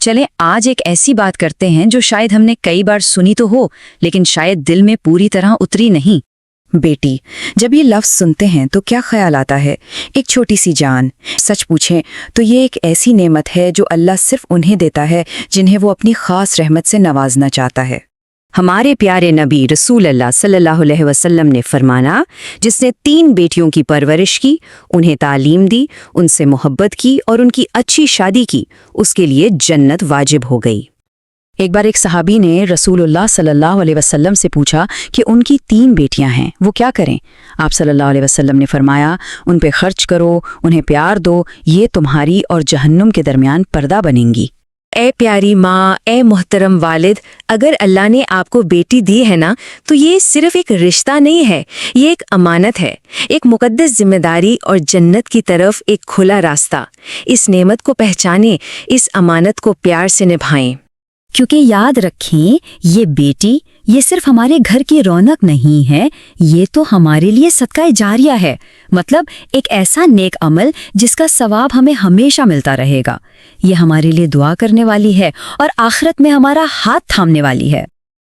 چلیں آج ایک ایسی بات کرتے ہیں جو شاید ہم نے کئی بار سنی تو ہو لیکن شاید دل میں پوری طرح اتری نہیں۔ بیٹی، جب یہ لفظ سنتے ہیں تو کیا خیال آتا ہے؟ ایک چھوٹی سی جان۔ سچ پوچھیں تو یہ ایک ایسی نعمت ہے جو اللہ صرف انہیں دیتا ہے جنہیں وہ اپنی خاص رحمت سے نوازنا چاہتا ہے۔ ہمارے پیارے نبی رسول اللہ صلی اللہ علیہ وسلم نے فرمایا، جس نے 3 بیٹیوں کی پرورش کی، انہیں تعلیم دی، ان سے محبت کی اور ان کی اچھی شادی کی، اس کے لیے جنت واجب ہو گئی۔ ایک بار ایک صحابی نے رسول اللہ صلی اللہ علیہ وسلم سے پوچھا کہ ان کی 3 بیٹیاں ہیں، وہ کیا کریں؟ آپ صلی اللہ علیہ وسلم نے فرمایا، ان پہ خرچ کرو، انہیں پیار دو، یہ تمہاری اور جہنم کے درمیان پردہ بنیں گی۔ اے پیاری ماں، اے محترم والد، اگر اللہ نے آپ کو بیٹی دی ہے نا تو یہ صرف ایک رشتہ نہیں ہے، یہ ایک امانت ہے، ایک مقدس ذمہ داری اور جنت کی طرف ایک کھلا راستہ۔ اس نعمت کو پہچانیں، اس امانت کو پیار سے نبھائیں۔ کیونکہ یاد رکھیں، یہ بیٹی یہ صرف ہمارے گھر کی رونق نہیں ہے، یہ تو ہمارے لیے صدقہ جاریہ ہے، مطلب ایک ایسا نیک عمل جس کا ثواب ہمیں ہمیشہ ملتا رہے گا۔ یہ ہمارے لیے دعا کرنے والی ہے اور آخرت میں ہمارا ہاتھ تھامنے والی ہے۔